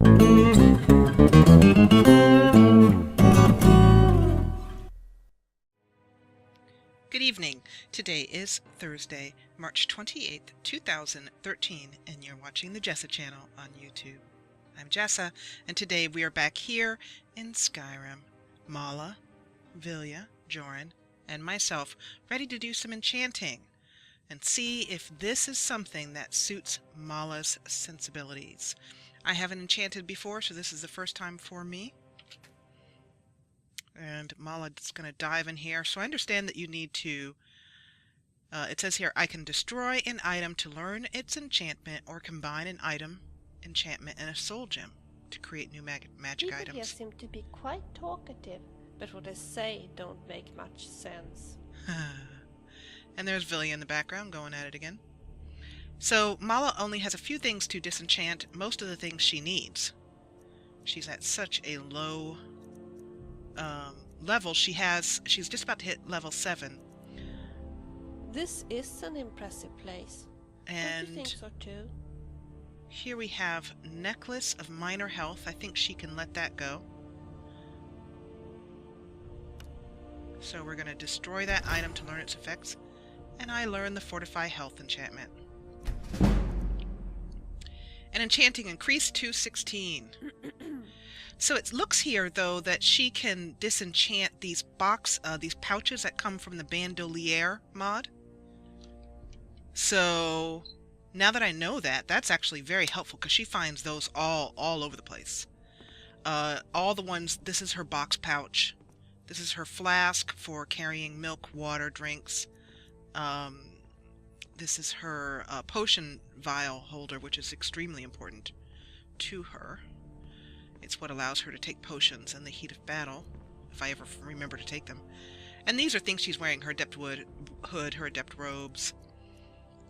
Good evening. Today is Thursday, March 28th, 2013, and you're watching the Jessa Channel on YouTube. I'm Jessa, and today we are back here in Skyrim. Mala, Vilja, Joran, and myself ready to do some enchanting and see if this is something that suits Mala's sensibilities. I haven't enchanted before, so this is the first time for me. And Mala's going to dive in here. So I understand that you need to, it says here, I can destroy an item to learn its enchantment or combine an item, enchantment, and a soul gem to create new magic People items. here seem to be quite talkative, but what they say don't make much sense. And there's Vilja in the background going at it again. So Mala only has a few things to disenchant, most of the things she needs. She's at such a low level. She's just about to hit level 7. This is an impressive place. And don't you think so too? Here we have Necklace of Minor Health. I think she can let that go. So we're going to destroy that item to learn its effects. And I learn the Fortify Health enchantment. And enchanting increased to 16. So it looks here, though, that she can disenchant these pouches that come from the Bandolier mod. So now that I know that, that's actually very helpful because she finds those all over the place. All the ones. This is her box pouch. This is her flask for carrying milk, water, drinks. This is her potion vial holder, which is extremely important to her. It's what allows her to take potions in the heat of battle, if I ever remember to take them. And these are things she's wearing: her adept hood, her adept robes.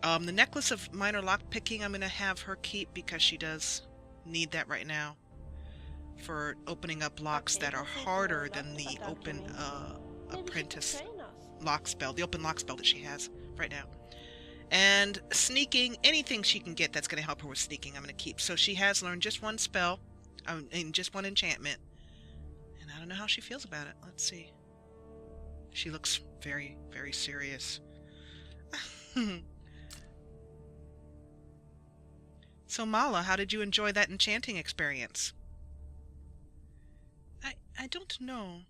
The necklace of minor lockpicking I'm going to have her keep because she does need that right now for opening up locks that are harder than the open apprentice lock spell, the open lock spell that she has right now. And sneaking, anything she can get that's going to help her with sneaking, I'm going to keep. So she has learned just one spell, and just one enchantment. And I don't know how she feels about it. Let's see. She looks very, very serious. So Mala, how did you enjoy that enchanting experience? I don't know.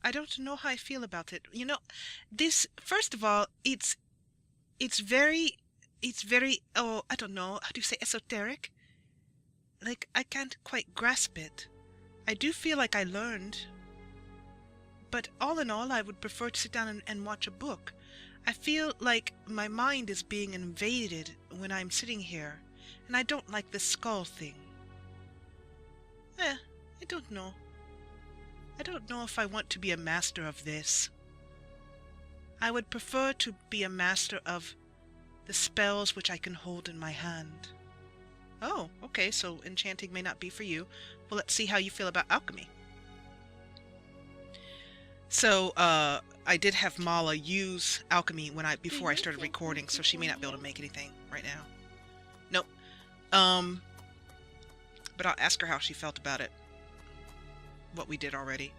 I don't know how I feel about it. You know, this, first of all, it's very, oh, I don't know, how do you say, esoteric? Like, I can't quite grasp it. I do feel like I learned. But all in all, I would prefer to sit down and watch a book. I feel like my mind is being invaded when I'm sitting here. And I don't like the skull thing. I don't know. I don't know if I want to be a master of this. I would prefer to be a master of the spells which I can hold in my hand. Oh, okay, so enchanting may not be for you. Well, let's see how you feel about alchemy. So, I did have Mala use alchemy before I started recording, so she may not be able to make anything right now. Nope. But I'll ask her how she felt about it. What we did already.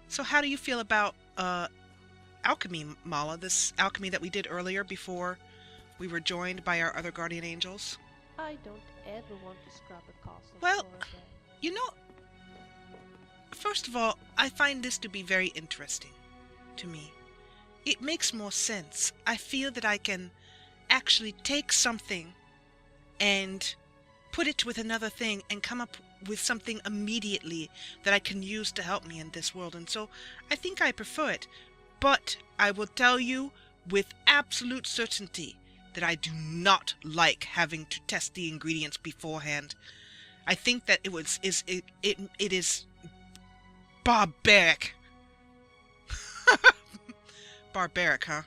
So how do you feel about, alchemy, Mala? This alchemy that we did earlier before we were joined by our other guardian angels? I don't ever want to scrub a castle. Well, you know, first of all, I find this to be very interesting to me. It makes more sense. I feel that I can actually take something and put it with another thing and come up with something immediately that I can use to help me in this world. And so I think I prefer it. But I will tell you with absolute certainty that I do not like having to test the ingredients beforehand. I think that it is barbaric. Barbaric, huh?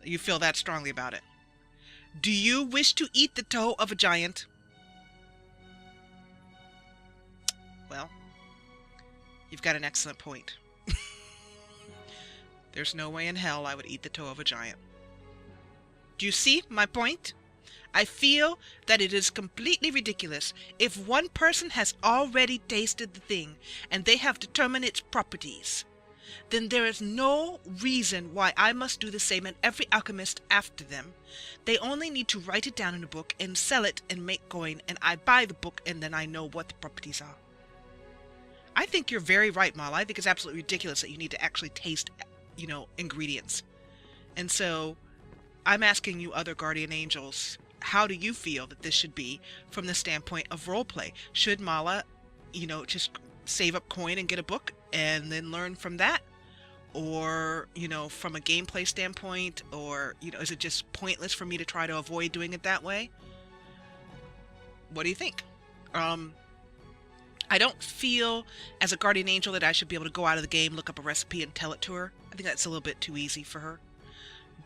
You feel that strongly about it. Do you wish to eat the toe of a giant? Well, you've got an excellent point. There's no way in hell I would eat the toe of a giant. Do you see my point? I feel that it is completely ridiculous if one person has already tasted the thing and they have determined its properties. Then there is no reason why I must do the same and every alchemist after them. They only need to write it down in a book and sell it and make coin, and I buy the book and then I know what the properties are. I think you're very right, Mala. I think it's absolutely ridiculous that you need to actually taste, ingredients. And so I'm asking you other guardian angels, how do you feel that this should be from the standpoint of roleplay? Should Mala, just save up coin and get a book and then learn from that? Or, from a gameplay standpoint, or, is it just pointless for me to try to avoid doing it that way? What do you think? I don't feel as a guardian angel that I should be able to go out of the game, look up a recipe and tell it to her. I think that's a little bit too easy for her.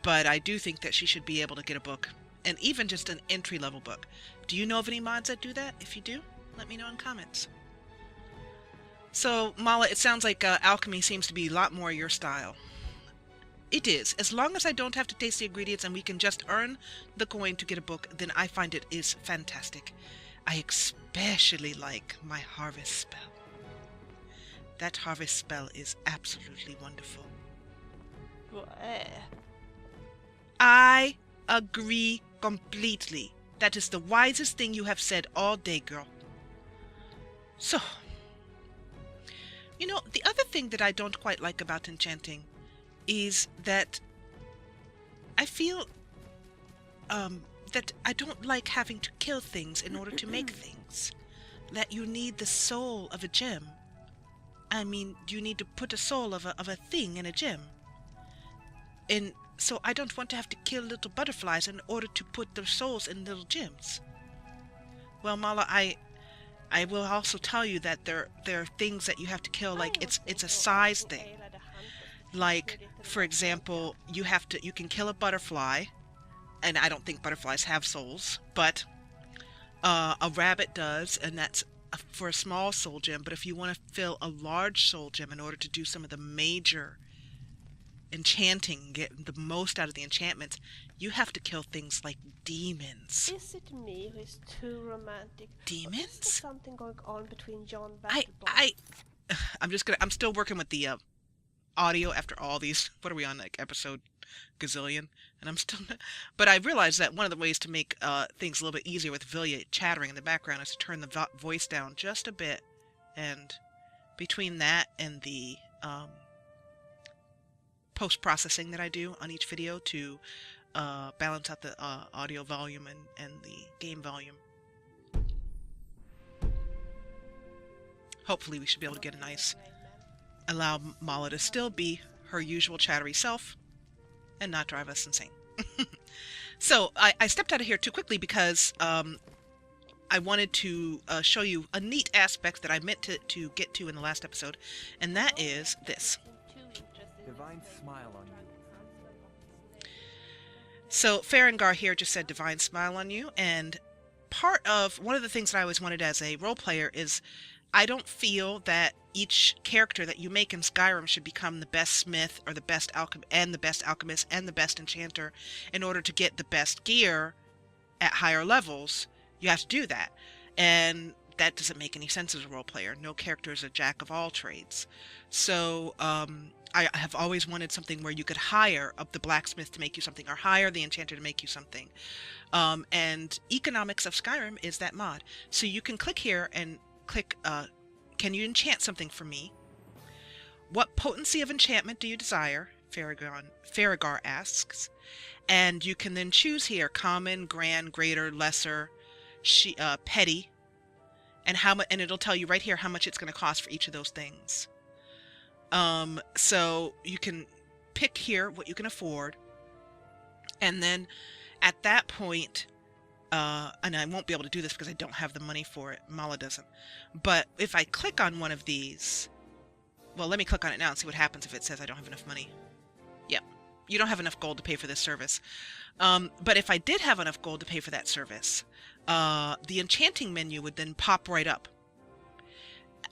But I do think that she should be able to get a book, and even just an entry-level book. Do you know of any mods that do that? If you do, let me know in comments. So, Mala, it sounds like alchemy seems to be a lot more your style. It is. As long as I don't have to taste the ingredients and we can just earn the coin to get a book, then I find it is fantastic. I especially like my harvest spell. That harvest spell is absolutely wonderful. I agree completely. That is the wisest thing you have said all day, girl. So, the other thing that I don't quite like about enchanting is that I feel that I don't like having to kill things in order to make things. That you need the soul of a gem. I mean, you need to put a soul of a thing in a gem. And so I don't want to have to kill little butterflies in order to put their souls in little gems. Well, Mala, I will also tell you that there are things that you have to kill, like it's a size thing. Like, for example, you can kill a butterfly, and I don't think butterflies have souls, but a rabbit does, and that's for a small soul gem. But if you want to fill a large soul gem in order to do some of the major enchanting, get the most out of the enchantments, you have to kill things like demons. Is it me who is too romantic? Demons? Is there something going on between John Battlebot? I'm still working with the audio after all these. What are we on, like episode gazillion? And I'm still not, but I realized that one of the ways to make things a little bit easier with Vilja chattering in the background is to turn the voice down just a bit, and between that and the post-processing that I do on each video to balance out the audio volume and the game volume. Hopefully we should be able to get a nice, allow Mala to still be her usual chattery self and not drive us insane. So I stepped out of here too quickly because I wanted to show you a neat aspect that I meant to get to in the last episode, and that is this. Divine smile on you. So Farengar here just said divine smile on you, and one of the things that I always wanted as a role player is I don't feel that each character that you make in Skyrim should become the best smith or the best alchemist and the best enchanter in order to get the best gear at higher levels. You have to do that, and that doesn't make any sense as a role player. No character is a jack of all trades. So I have always wanted something where you could hire up the blacksmith to make you something, or hire the enchanter to make you something. And Economics of Skyrim is that mod. So you can click here and click, can you enchant something for me? What potency of enchantment do you desire? Farengar asks. And you can then choose here, common, grand, greater, lesser, petty, and and it'll tell you right here how much it's going to cost for each of those things. So you can pick here what you can afford, and then at that point, and I won't be able to do this because I don't have the money for it. Mala doesn't. But if I click on one of these, well, let me click on it now and see what happens if it says I don't have enough money. Yep, you don't have enough gold to pay for this service. But if I did have enough gold to pay for that service, the enchanting menu would then pop right up.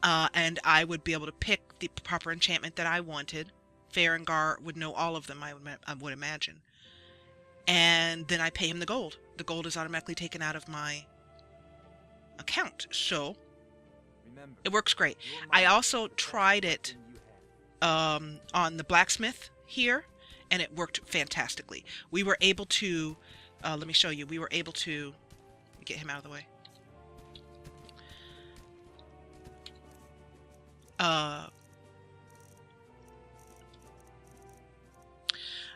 And I would be able to pick the proper enchantment that I wanted. Farengar would know all of them, I would imagine. and then I pay him the gold. The gold is automatically taken out of my account, so Remember, it works great. your I mind also is the tried best it weapon you have. on the blacksmith here, and it worked fantastically. We were able to, let me show you, we were able to, get him out of the way.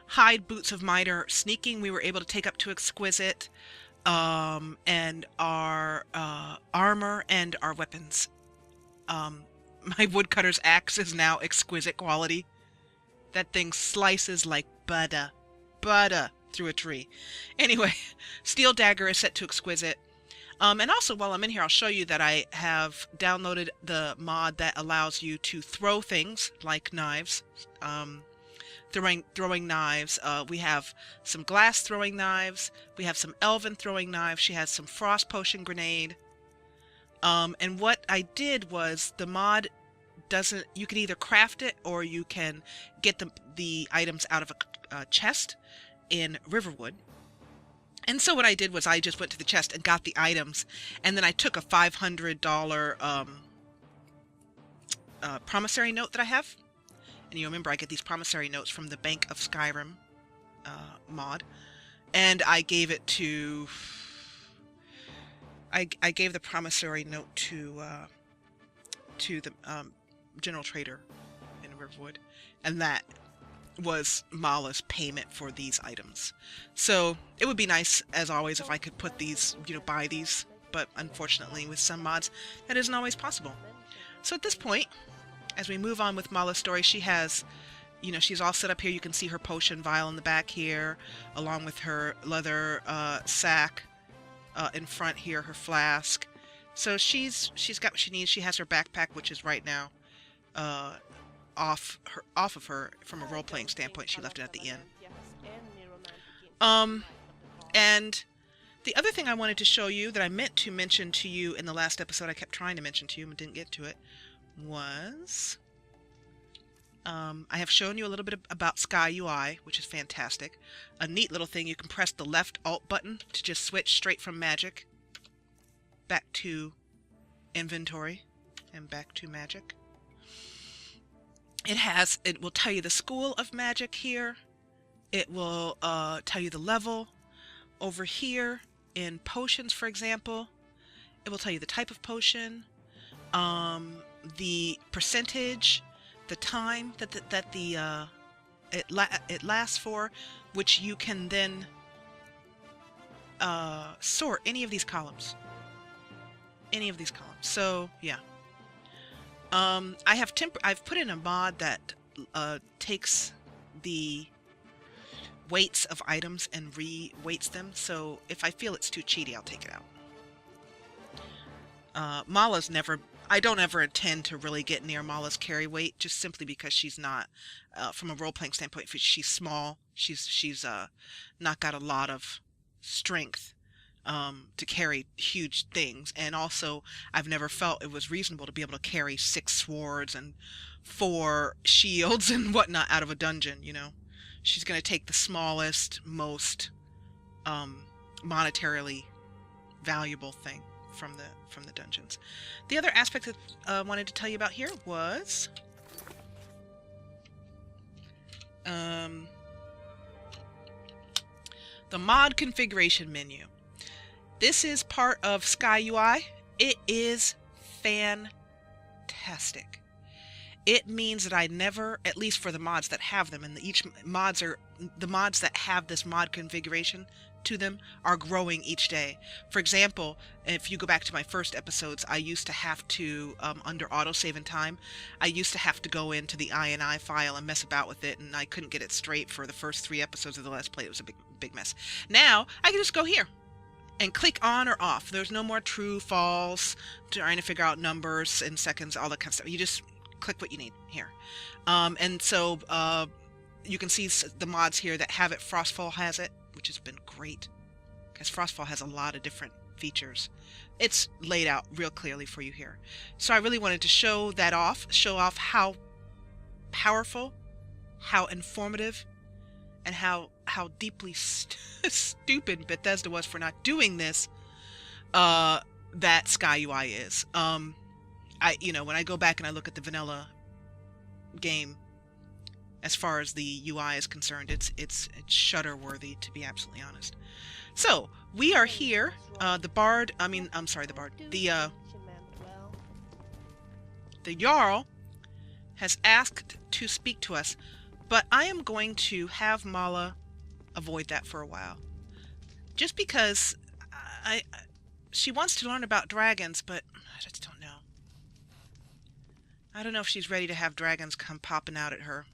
Hide boots of miter sneaking, we were able to take up to exquisite, and our armor and our weapons. My woodcutter's axe is now exquisite quality. That thing slices like butter through a tree. Anyway, steel dagger is set to exquisite. And also, while I'm in here, I'll show you that I have downloaded the mod that allows you to throw things like knives. Throwing knives. We have some glass throwing knives. We have some elven throwing knives. She has some frost potion grenade. And what I did was the mod doesn't, you can either craft it or you can get the items out of a chest in Riverwood. And so what I did was I just went to the chest and got the items, and then I took a $500 promissory note that I have. And you remember I get these promissory notes from the Bank of Skyrim mod, and I gave it to, I gave the promissory note to the general trader in Riverwood, and that was Mala's payment for these items. So it would be nice, as always, if I could put these, buy these, but unfortunately with some mods that isn't always possible. So at this point, as we move on with Mala's story, she has, she's all set up here. You can see her potion vial in the back here, along with her leather sack in front here, her flask. So she's got what she needs. She has her backpack, which is right now off of her from a role-playing standpoint. She left it at the inn. And the other thing I wanted to show you that I meant to mention to you in the last episode, I kept trying to mention to you and didn't get to it, was I have shown you a little bit about Sky UI, which is fantastic. A neat little thing, you can press the left Alt button to just switch straight from magic back to inventory and back to magic. It will tell you the school of magic here. It will tell you the level. Over here in potions, for example, it will tell you the type of potion, the percentage, the time that it lasts for, which you can then sort any of these columns. So yeah. I've put in a mod that takes the weights of items and re-weights them, so if I feel it's too cheaty, I'll take it out. Mala's I don't ever intend to really get near Mala's carry weight, just simply because she's not, from a role-playing standpoint, she's small, she's not got a lot of strength to carry huge things, and also I've never felt it was reasonable to be able to carry 6 swords and 4 shields and whatnot out of a dungeon. She's going to take the smallest, most monetarily valuable thing from the dungeons. The other aspect that I wanted to tell you about here was the mod configuration menu. This is part of Sky UI. It is fantastic. It means that I never, at least for the mods that have them, and the mods that have this mod configuration to them are growing each day. For example, if you go back to my first episodes, I used to have to, under autosave and time, I used to have to go into the INI file and mess about with it, and I couldn't get it straight for the first 3 episodes of the Let's Play. It was a big mess. Now, I can just go here and click on or off. There's no more true, false, trying to figure out numbers and seconds, all that kind of stuff. You just click what you need here. And so you can see the mods here that have it. Frostfall has it, which has been great, because Frostfall has a lot of different features. It's laid out real clearly for you here. So I really wanted to show off how powerful, how informative, and how deeply stupid Bethesda was for not doing this, that Sky UI is. When I go back and I look at the vanilla game, as far as the UI is concerned, it's shudder worthy, to be absolutely honest. So we are here. The Jarl has asked to speak to us, but I am going to have Mala avoid that for a while, just because she wants to learn about dragons, but I just don't know. I don't know if she's ready to have dragons come popping out at her.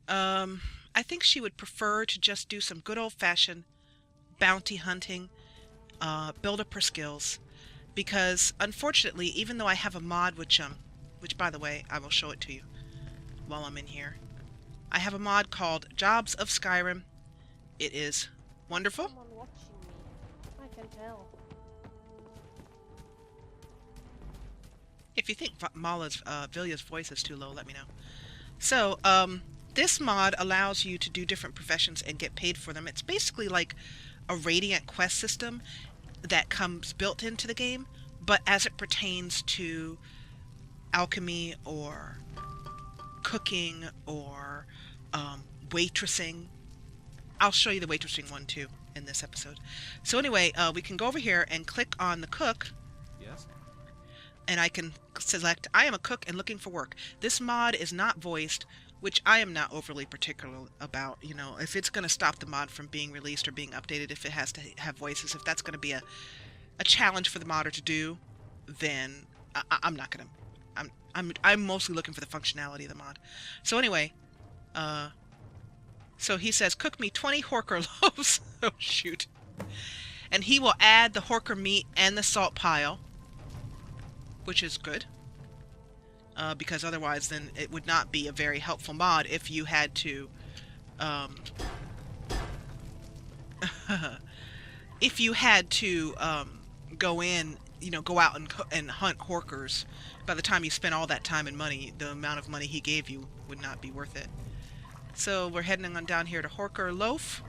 I think she would prefer to just do some good old-fashioned bounty hunting, build up her skills, because unfortunately, even though I have a mod which by the way, I will show it to you while I'm in here. I have a mod called Jobs of Skyrim. It is wonderful. Someone watching me. I can tell. If you think Vilja's voice is too low, let me know. So, this mod allows you to do different professions and get paid for them. It's basically like a Radiant quest system that comes built into the game, but as it pertains to alchemy or cooking or waitressing. I'll show you the waitressing one too in this episode. So anyway, we can go over here and click on the cook. Yes. And I can select, I am a cook and looking for work. This mod is not voiced, which I am not overly particular about. You know, if it's going to stop the mod from being released or being updated, if it has to have voices, if that's going to be a challenge for the modder to do, then I'm not going to. I'm mostly looking for the functionality of the mod. So anyway, so he says, cook me 20 horker loaves. Oh, shoot. And he will add the horker meat and the salt pile, which is good. Because otherwise then it would not be a very helpful mod if you had to go in, go out and hunt horkers. By the time you spent all that time and money, the amount of money he gave you would not be worth it. So we're heading on down here to Horker Loaf.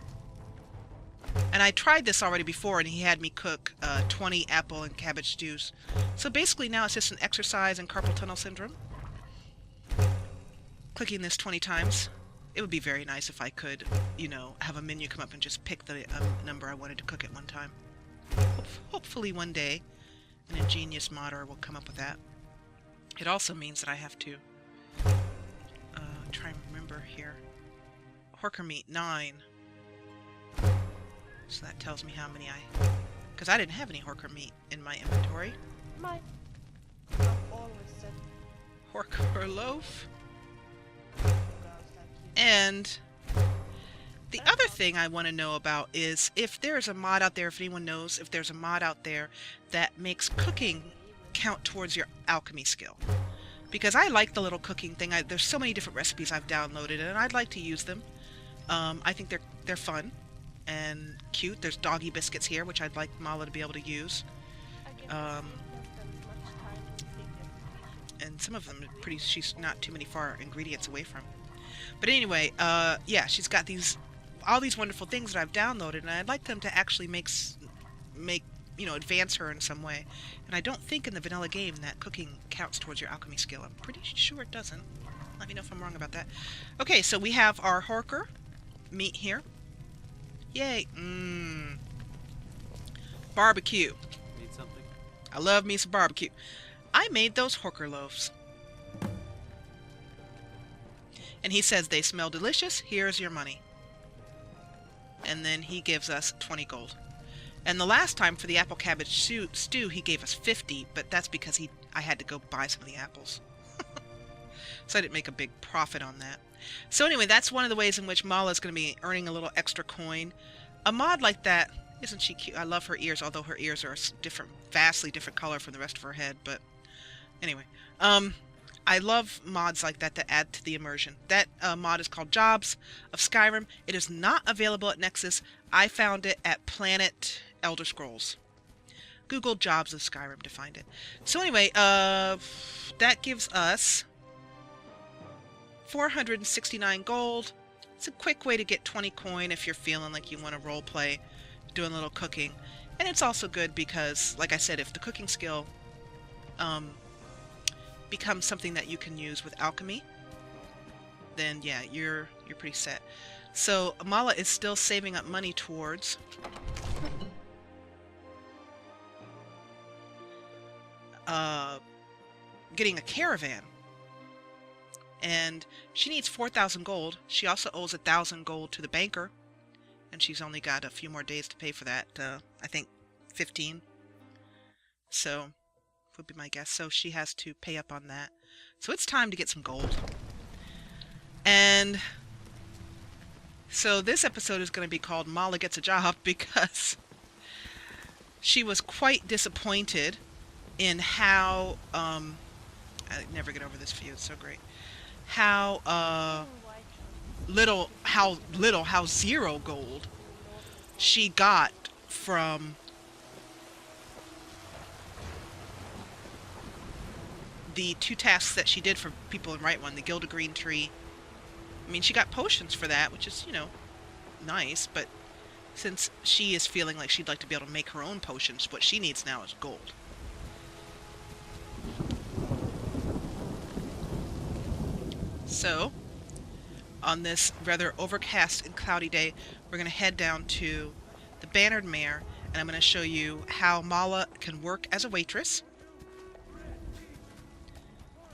And I tried this already before, and he had me cook 20 apple and cabbage stews. So basically now it's just an exercise in carpal tunnel syndrome. Clicking this 20 times. It would be very nice if I could, have a menu come up and just pick the number I wanted to cook at one time. Hopefully one day an ingenious modder will come up with that. It also means that I have to try and remember here. Horker meat, 9. So that tells me how many because I didn't have any horker meat in my inventory. I've always said Horker loaf. girls like you. And the other thing I want to know about is if there's a mod out there, if anyone knows if there's a mod out there that makes cooking count towards your alchemy skill. Because I like the little cooking thing. There's so many different recipes I've downloaded and I'd like to use them. I think they're fun and cute. There's doggy biscuits here, which I'd like Mala to be able to use. And some of them are she's not too many far ingredients away from. But anyway, yeah, she's got all these wonderful things that I've downloaded, and I'd like them to actually make advance her in some way. And I don't think in the vanilla game that cooking counts towards your alchemy skill. I'm pretty sure it doesn't. Let me know if I'm wrong about that. Okay, so we have our horker meat here. Yay. Barbecue. Need something? I love me some barbecue. I made those horker loaves. And he says they smell delicious. Here's your money. And then he gives us 20 gold. And the last time for the apple cabbage stew, he gave us 50, but that's because I had to go buy some of the apples. So I didn't make a big profit on that. So anyway, that's one of the ways in which Mala is going to be earning a little extra coin. A mod like that, isn't she cute? I love her ears, although her ears are a vastly different color from the rest of her head. But anyway, I love mods like that add to the immersion. That mod is called Jobs of Skyrim. It is not available at Nexus. I found it at Planet Elder Scrolls. Google Jobs of Skyrim to find it. So anyway, that gives us 469 gold. It's a quick way to get 20 coin if you're feeling like you want to role play, doing a little cooking. And it's also good because, like I said, if the cooking skill becomes something that you can use with alchemy, then yeah, you're pretty set. So Mala is still saving up money towards getting a caravan. And she needs 4,000 gold. She also owes 1,000 gold to the banker. And she's only got a few more days to pay for that. I think 15. So, would be my guess. So she has to pay up on that. So it's time to get some gold. And so this episode is going to be called Mala Gets a Job because she was quite disappointed in how, I never get over this view, it's so great. How how 0 gold she got from the 2 tasks that she did for people in Right One, the Gilded Green Tree. I mean, she got potions for that, which is, you know, nice, but since she is feeling like she'd like to be able to make her own potions, what she needs now is gold. So, on this rather overcast and cloudy day, we're going to head down to the Bannered Mare, and I'm going to show you how Mala can work as a waitress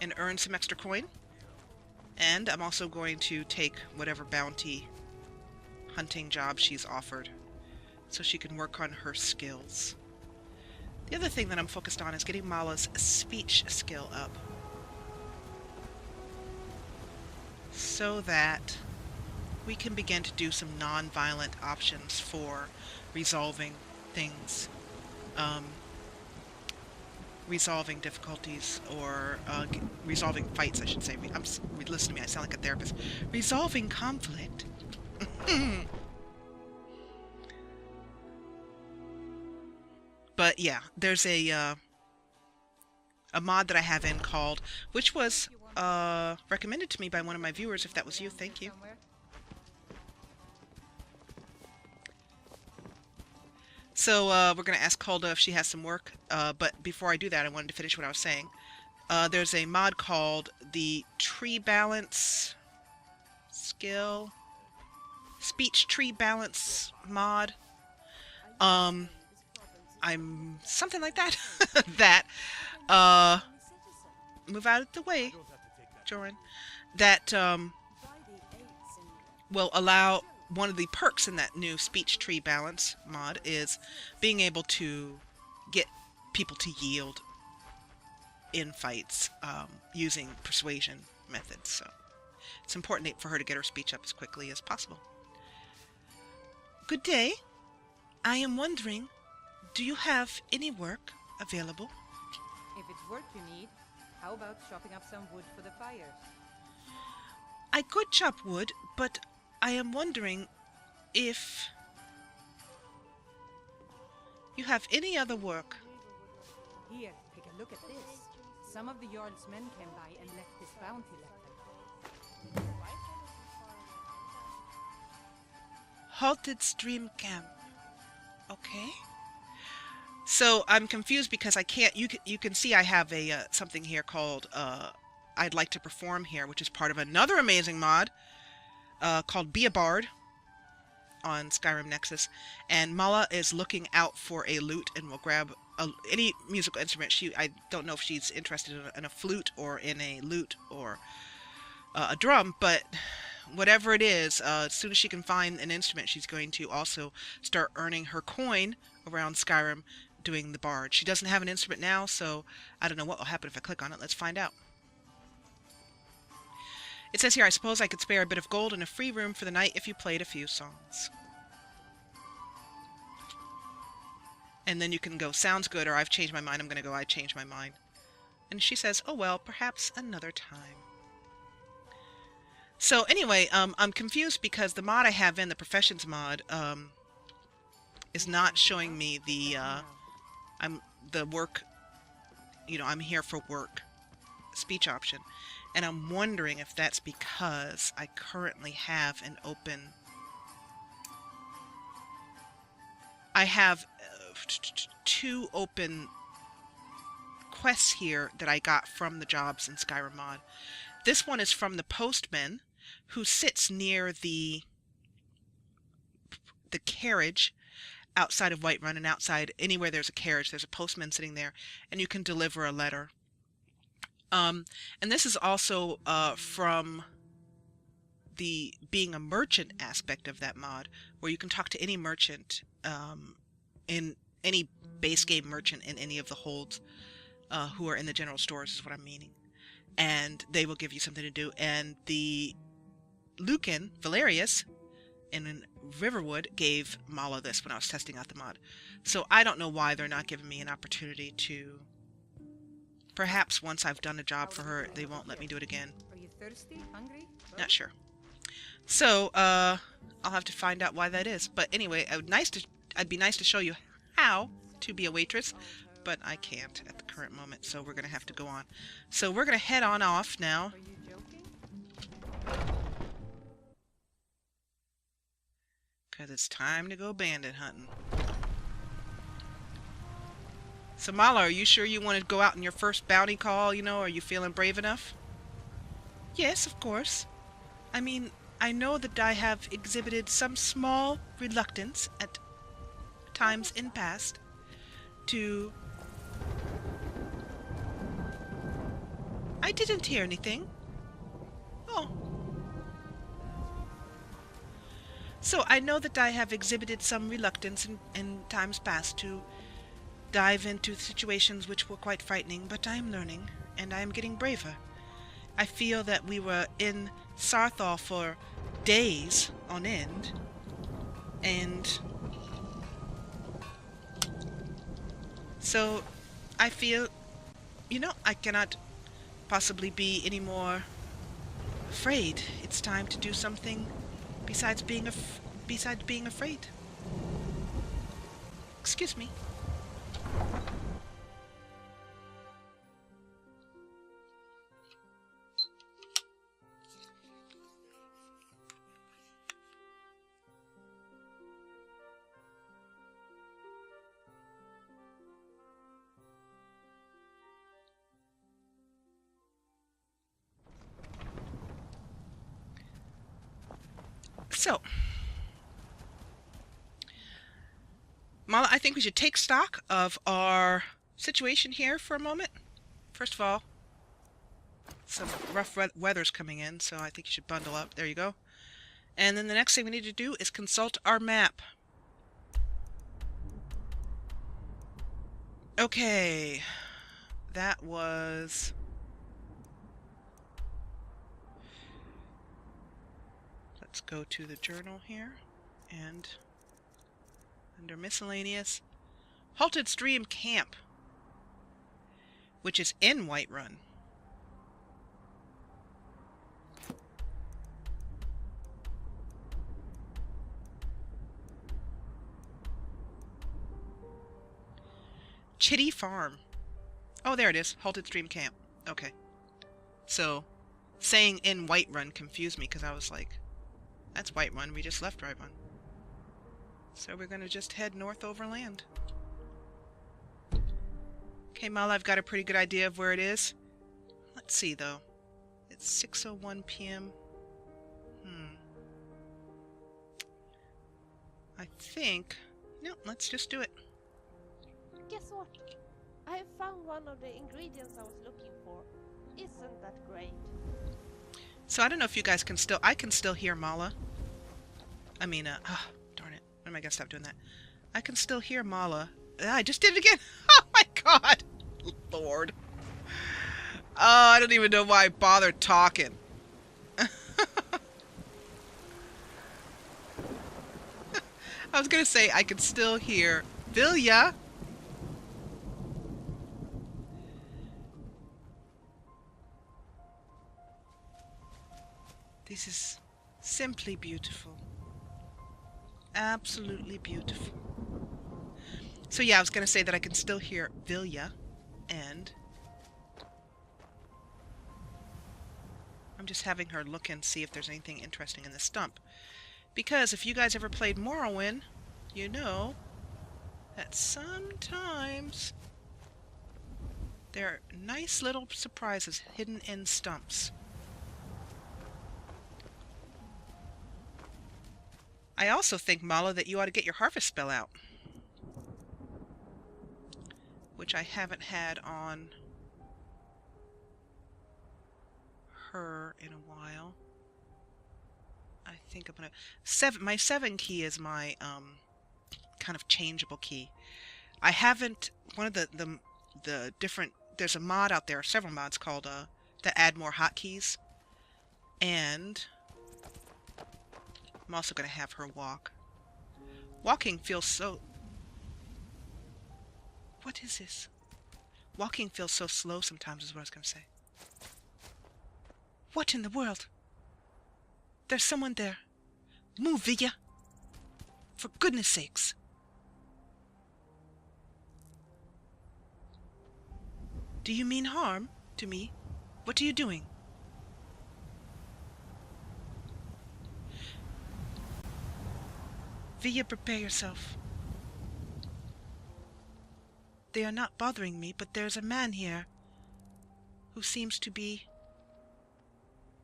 and earn some extra coin. And I'm also going to take whatever bounty hunting job she's offered so she can work on her skills. The other thing that I'm focused on is getting Mala's speech skill up, so that we can begin to do some non-violent options for resolving things, resolving difficulties, or resolving fights, I should say. Listen to me, I sound like a therapist. Resolving conflict. But yeah, there's a mod that I have in called, which was recommended to me by one of my viewers. If that was you, thank you. So we're going to ask Hulda if she has some work, but before I do that, I wanted to finish what I was saying. There's a mod called the Tree Balance Skill, Speech Tree Balance mod. I'm something like that. That, move out of the way, Joran. That will allow, one of the perks in that new Speech Tree Balance mod is being able to get people to yield in fights using persuasion methods. So it's important for her to get her speech up as quickly as possible. Good day. I am wondering, do you have any work available? If it's work you need, how about chopping up some wood for the fires? I could chop wood, but I am wondering if you have any other work. Here, take a look at this. Some of the Jarl's men came by and left this bounty letter. Halted Stream Camp. Okay. So I'm confused because I can't. You can see I have a something here called I'd like to perform here, which is part of another amazing mod called Be a Bard on Skyrim Nexus. And Mala is looking out for a lute and will grab any musical instrument. I don't know if she's interested in a flute or in a lute or a drum, but whatever it is, as soon as she can find an instrument, she's going to also start earning her coin around Skyrim doing the bard. She doesn't have an instrument now, so I don't know what will happen if I click on it. Let's find out. It says here, I suppose I could spare a bit of gold and a free room for the night if you played a few songs. And then you can go, sounds good, or I've changed my mind. I'm going to go, I changed my mind. And she says, oh well, perhaps another time. So anyway, I'm confused because the mod I have in, the Professions mod, is not showing me the work, I'm here for work speech option. And I'm wondering if that's because I currently have an open... I have 2 open quests here that I got from the jobs in Skyrim Mod. This one is from the postman who sits near the carriage outside of Whiterun, and outside anywhere there's a carriage, there's a postman sitting there, and you can deliver a letter. And this is also from the being a merchant aspect of that mod, where you can talk to any merchant, in any base game merchant in any of the holds, who are in the general stores is what I'm meaning. And they will give you something to do. And the Lucan, Valerius, in Riverwood, gave Mala this when I was testing out the mod. So I don't know why they're not giving me an opportunity to... Perhaps once I've done a job for her, they won't let me do it again. Are you thirsty? Hungry? Not sure. So, I'll have to find out why that is. But anyway, I'd be nice to show you how to be a waitress, but I can't at the current moment, so we're going to have to go on. So we're going to head on off now. Are you joking? Because it's time to go bandit hunting. So Mala, are you sure you want to go out on your first bounty call, you know? Are you feeling brave enough? Yes, of course. I mean, I know that I have exhibited some small reluctance at times in past to... I didn't hear anything. Oh. So I know that I have exhibited some reluctance in times past to dive into situations which were quite frightening, but I am learning, and I am getting braver. I feel that we were in Sarthal for days on end, and so I feel, you know, I cannot possibly be any more afraid. It's time to do something besides being afraid. Excuse me. So, Mala, I think we should take stock of our situation here for a moment. First of all, some rough weather's coming in, so I think you should bundle up. There you go. And then the next thing we need to do is consult our map. Okay, that was... Let's go to the journal here, and under miscellaneous, Halted Stream Camp, which is in Whiterun. Chitty Farm. Oh, there it is. Halted Stream Camp. Okay. So, saying in Whiterun confused me because I was like, that's Whiterun. We just left Whiterun. So we're going to just head north overland. Okay, Mal, I've got a pretty good idea of where it is. Let's see, though. It's 6:01 p.m. I think... No, let's just do it. Guess what? I have found one of the ingredients I was looking for. Isn't that great? So I don't know if you guys can still... I can still hear Mala. I mean, darn it. When am I going to stop doing that? I can still hear Mala. I just did it again! Oh my god! Lord. Oh, I don't even know why I bothered talking. I was going to say I can still hear Vilja. This is simply beautiful. Absolutely beautiful. So yeah, I was going to say that I can still hear Vilja, and just having her look and see if there's anything interesting in the stump. Because if you guys ever played Morrowind, you know that sometimes there are nice little surprises hidden in stumps. I also think, Mala, that you ought to get your harvest spell out. Which I haven't had on her in a while. I think I'm gonna... my 7 key is my kind of changeable key. I haven't... One of the different... There's a mod out there, several mods called that add more hotkeys. And I'm also gonna have her walk. Walking feels so... What is this? Walking feels so slow sometimes is what I was gonna say. What in the world? There's someone there. Move, Vilja. For goodness sakes. Do you mean harm to me? What are you doing? Vilja, prepare yourself. They are not bothering me, but there's a man here who seems to be...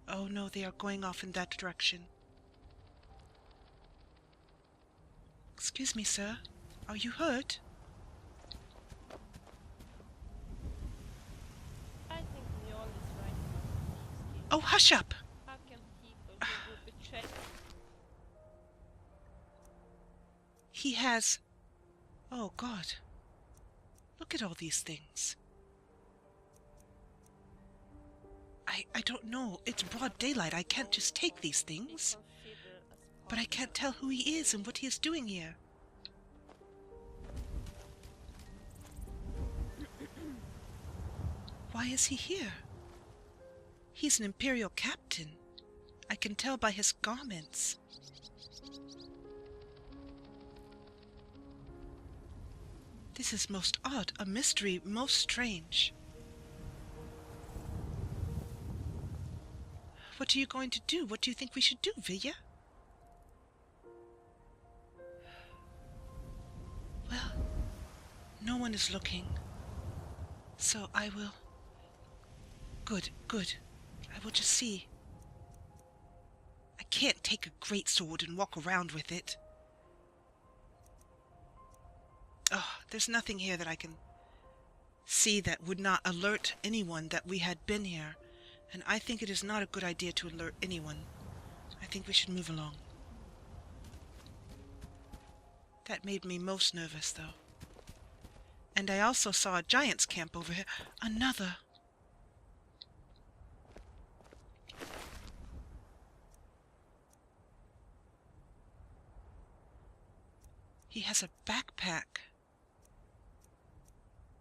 Oh no, they are going off in that direction. Excuse me, sir. Are you hurt? I think Neol is right about Oh, hush up! How can people who would betray? He has... Oh, God. Look at all these things. I don't know. It's broad daylight. I can't just take these things. But I can't tell who he is and what he is doing here. Why is he here? He's an Imperial captain. I can tell by his garments. This is most odd, a mystery most strange. What are you going to do? What do you think we should do, Vilja? Well, no one is looking. So I will... Good, good. I will just see. I can't take a greatsword and walk around with it. Oh, there's nothing here that I can see that would not alert anyone that we had been here. And I think it is not a good idea to alert anyone. I think we should move along. That made me most nervous, though. And I also saw a giant's camp over here. Another. He has a backpack.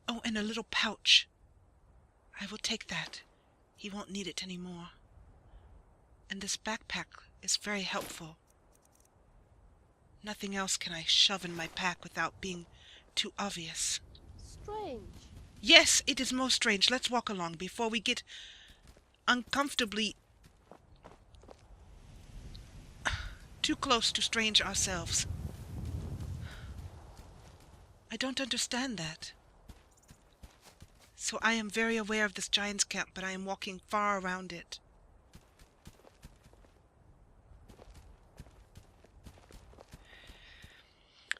Oh, and a little pouch. I will take that. He won't need it anymore. And this backpack is very helpful. Nothing else can I shove in my pack without being too obvious. Strange. Yes, it is most strange. Let's walk along before we get uncomfortably too close to strange ourselves. I don't understand that. So I am very aware of this giant's camp, but I am walking far around it.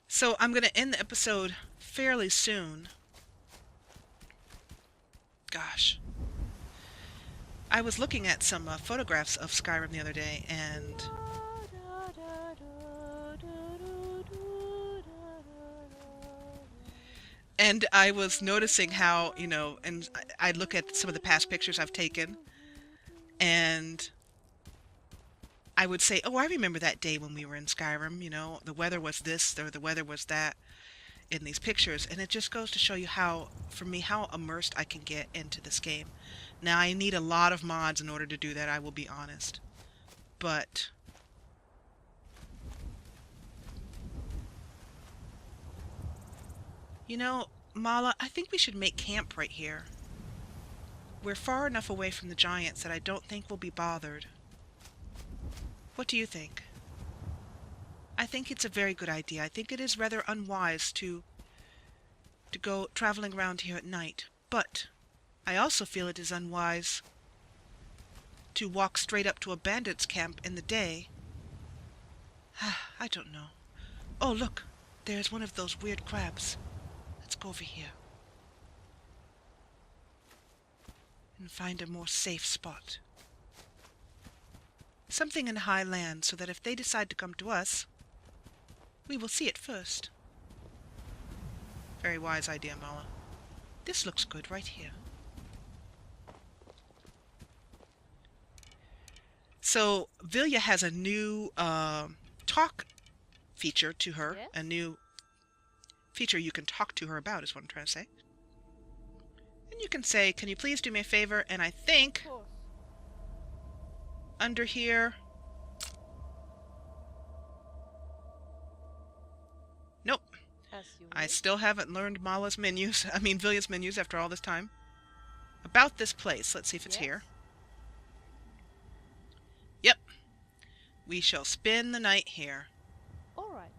So I'm going to end the episode fairly soon. Gosh. I was looking at some photographs of Skyrim the other day, and I was noticing how, you know, and I look at some of the past pictures I've taken, and I would say, oh, I remember that day when we were in Skyrim, you know, the weather was this, or the weather was that in these pictures, and it just goes to show you how, for me, how immersed I can get into this game. Now, I need a lot of mods in order to do that, I will be honest, but you know, Mala, I think we should make camp right here. we're far enough away from the giants that I don't think we'll be bothered. What do you think? I think it's a very good idea. I think it is rather unwise to go traveling around here at night. But I also feel it is unwise to walk straight up to a bandit's camp in the day. I don't know. Oh, look. There's one of those weird crabs. Let's go over here and find a more safe spot. Something in high land so that if they decide to come to us, we will see it first. Very wise idea, Mala. This looks good right here. So, Vilja has a new talk feature to her. Yes? A new feature you can talk to her about is what I'm trying to say. And you can say, can you please do me a favor? And I think Of course. under here... Nope. As you I wish. still haven't learned Mala's menus. I mean, Vilja's menus after all this time. About this place. Let's see if it's Yes. here. Yep. We shall spend the night here. All right.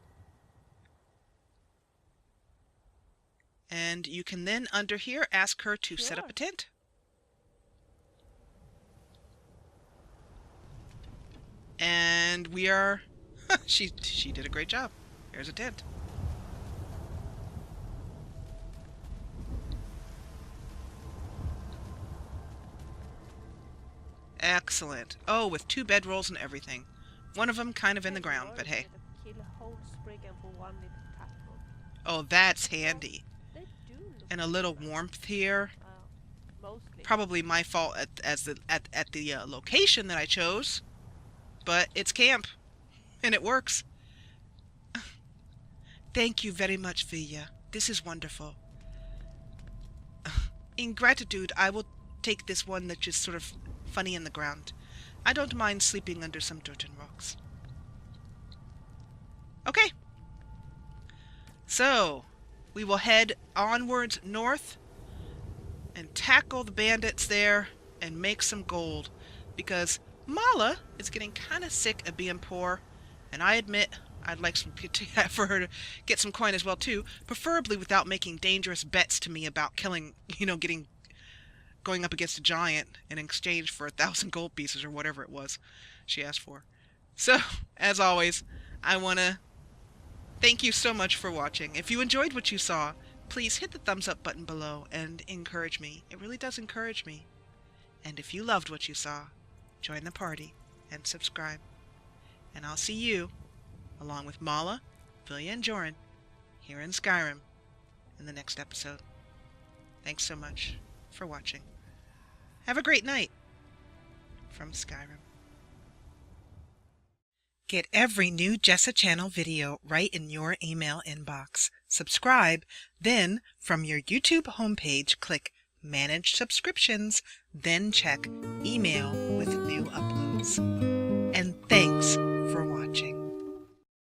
And you can then, under here, ask her to set up Sure. a tent. And we are... she did a great job. Here's a tent. Excellent. Oh, with 2 bedrolls and everything. One of them kind of in the ground, but hey. Kill a whole sprig and put one little tap room. Oh, that's handy. They do look And a little nice. warmth here. Mostly. Probably my fault at the location that I chose. But it's camp. And it works. Thank you very much, Vilja. This is wonderful. In gratitude, I will take this one that's just sort of funny in the ground. I don't mind sleeping under some dirt and rocks. Okay. So, we will head onwards north and tackle the bandits there and make some gold. Because Mala is getting kind of sick of being poor. And I admit, I'd like for her to get some coin as well too. Preferably without making dangerous bets to me about killing, going up against a giant in exchange for 1,000 gold pieces or whatever it was she asked for. So, as always, I want to thank you so much for watching. If you enjoyed what you saw, please hit the thumbs up button below and encourage me. It really does encourage me. And if you loved what you saw, join the party and subscribe. And I'll see you, along with Mala, Vilja, and Joran, here in Skyrim in the next episode. Thanks so much for watching. Have a great night from Skyrim. Get every new Jessa Channel video right in your email inbox. Subscribe, then from your YouTube homepage, click Manage Subscriptions, then check Email with new uploads.